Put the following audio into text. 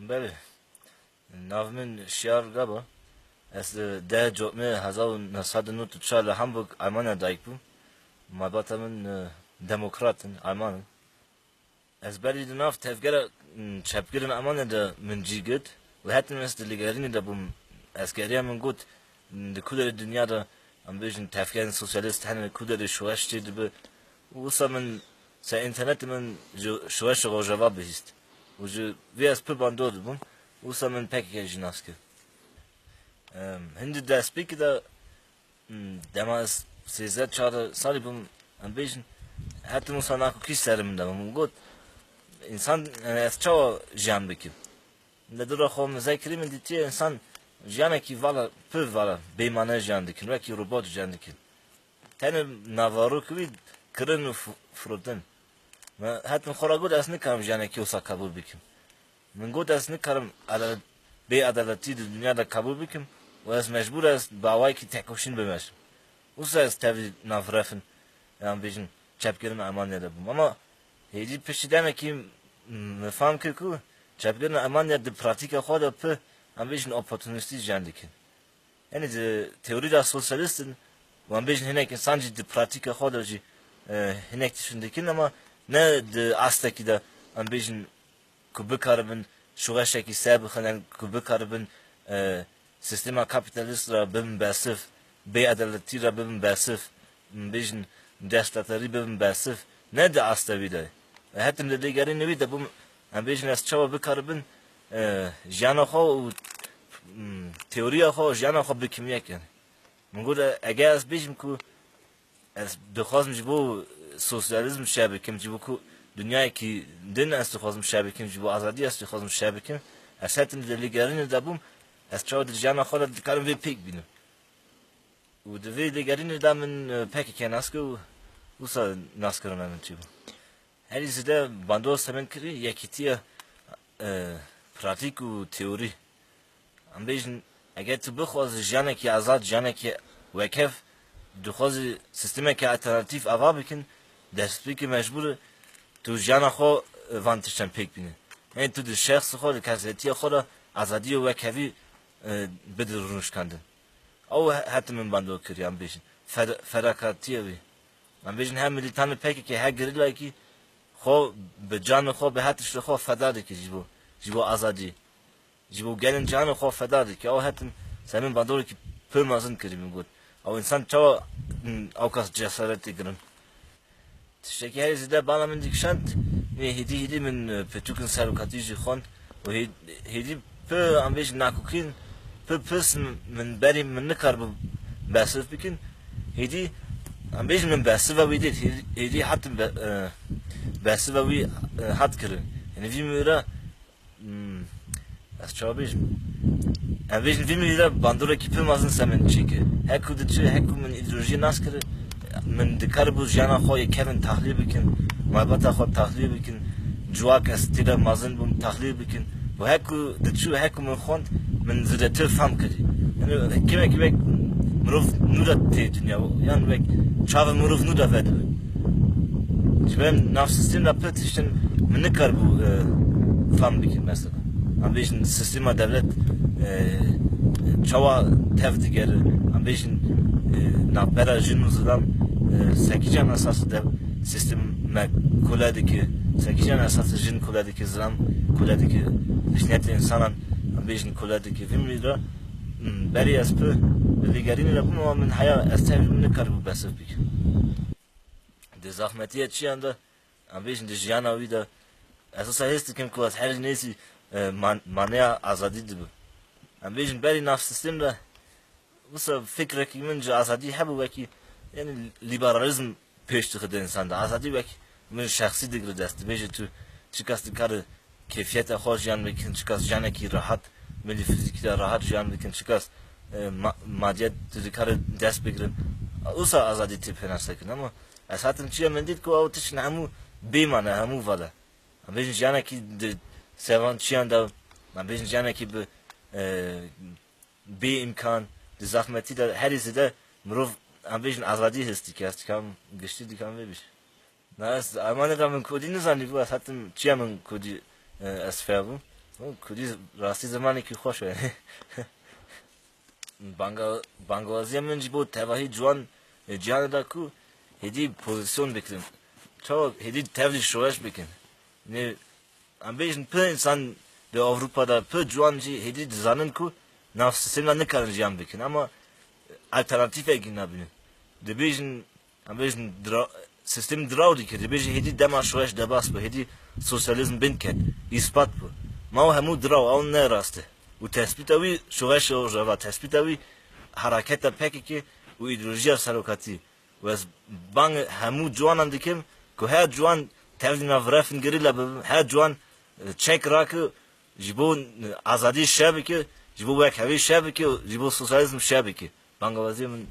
بله ناومن شیار گابا از ده جمعه 1994 همبورگ آلمانیا دایک بوم ما باتمن دموکراتن آلمان از بری دناف تفکر چپگیرن آلمانیا دا من جیگد و حتی مثل لیگرینی دا بوم اسکریه من گوت د کودر دنیا دا ام بیشن تفکر سوسیالیست هنه کودر شوهش تید به وصل من سا اینترنت من شوهش رو جواب بهست و جو وی از پر باندود بوم وصل من پکی جناس که هندی دست بیکی دا دما از 13-14 سالی بوم ام بیشن حتی موسا ناکو کیش سرم دا بوم گوت انسان از چاو جان بکیم نداره خوام ذکری من دیتی انسان جانه کی والا پر والا بیمانه جان دکن و کی روبوت جان دکن تنه نوارو کوی کرن فرودن ما حتی خورا گود از نکرم جانه کی اوسا قبول بکیم من گود از نکرم عدالت بی عدالتی دنیا دا قبول بکیم و از مجبور است باوای کی تکوشین بمشم اوسا از تبدیل نافرفن یعنی بیشن چپگیرن آلمانیا دا بوم اما هیچی پشیدنه کی مفهم که کو چپگیرن آلمانیا د پراتیک خود په هم بیشن اپورتونیستی جان دکن یعنی د تئوری دا سوسیالیستن و هم بیشن هنک انسان جی د پراتیک خود جی هنک تشون دکن اما نه د استا کی دا هم بیشن کو بکاربن شوغشه کی سب خنن کو بکاربن سیستم کاپیتالیست را بم بسف بی عدالتی را بم بسف بیشن دستاتری بم بسف نه د استا ویده حتی د دیگری نوی دا بم هم بیشن از چوا بکاربن جانا خو و تئوری خو جانا خو بکیمیه کنه من گفت اگه از بیشم کو از دخواستم جبو سوسیالیسم شبه کم جبو کو دنیایی که دین است دخواستم شبه کم جبو آزادی است دخواستم شبه کم از حتم دلیگرین دبوم از چهار در جانا خود دکارم وی پیک بینم و دوی دلیگرین دام من پیک کنه است که وسا ناس کردم من چیبو هری زده باندوست همین کری یکیتیه پراتیک و تئوری ام بیشن اگر تو بخواز جانه کی آزاد جانه کی وکف دخواز سیستمی که alternatief آوا بکن دست بی که مجبور تو جانه خو وانتشتن پیک بینه یعنی تو در شخص خود کسیتی خود آزادی و وکفی بدرونش کندن او حتی من باندو کری ام بیشن فراکاتیه بی ام بیشن هم ملیتان پیکی که هر گریلایی که خو به جان خو به حتش خو فدا دکی جبو آزادی جبو گلن جان خو فدا دکی او حتم سمین باندور کی پر مازن کری میگود او انسان چا او کس جسارتی گرن تشکی هری زده بالا من دیکشند می هدی من پتوکن سرکاتی جی خون و هدی پر امبیش ناکوکین پر پس من بری من نکار بسف بکن هدی امبیش من بسف و ویدید هدی حتم بس و وی حد کرد یعنی وی میره از چه بیش اویش وی میره باندوره کی پیمازن سمن چیکه هکو دچه هکو من ایدئولوژی ناس کرد من دکار بود جانا خوی کمن تحلیل بکن محبت خود تحلیل بکن جواک استیرا مازن بوم تحلیل بکن و هکو دچه هکو من خوند من زده فهم کردی یعنی کمی مروف نودا تی دنیا یعنی وک چاو مروف نودا وده جبران ناف سیستم پرتشتن من نکار بو فهم بکن مثلا ام بیشن سیستم devlet çava tevdiger ام بیشن نابرا جنوزدان سکیجان اساس dev sistem kuladı ki سکیجان اساس jin kuladı ki zram kuladı ki düşünet insanan ام بیشن kuladı ki filmde beri aspe ligerini yapım ama من haya استevim nekar bu basıp bik de zahmetiye çiyanda ام بیشن de jana vida اساس هست kim klas her neyse mania azadi dibi ام بیشن beri naf sistemde وسا فكرة كي من جا azadi habu vaki yani liberalizm peşteki insanda azadi vaki من şahsi digri dest beje tu çıkas dikarı keyfiyete hoş yan vekin çıkas jana ki rahat mili fizikte rahat jan vekin çıkas madiyet dikarı dest begrin usa azadi tipena sakin ama esatın çiğ mendit ko avtiş namu bimana hamu vala beje jana ki sevan çiğanda beje jana ki be imkan de zahmeti de her izde mrov ambition azadi histik erst kam gestidi kam webiş. Nas Almanya'da men kodini zani bu hattım çiğmen kodi asferbu. کدی راستی زمانی که خوش ہے بانگوازی من جیبو تواهی جوان جهان دا کو هدی پوزیسیون بکن چا هدی تواهی شوش بکن نه ام بیشن پر انسان به اروپا دا پر جوان جی هدی زانن کو نفس سیستم نکارن جیان بکن اما alternatif egin nabinin de بیشن ام بیشن سیستم دراودی که de بیشن هدی دما شوش دباس bu هدی سوسیالیزم بنکن ispat bu ما همو دراو اون نه راسته و تثبیت اوی شوش و جوا تثبیت اوی حرکت پکی که و ایدئولوژی سرکتی و از بانگ همو جوان هم دیکم که هر جوان تفدی نفرفن گری لبه هر جوان چک را که جبو آزادی شبه که جبو یک هوی شبه که جبو سوسیالیسم شبه که بانگوازی من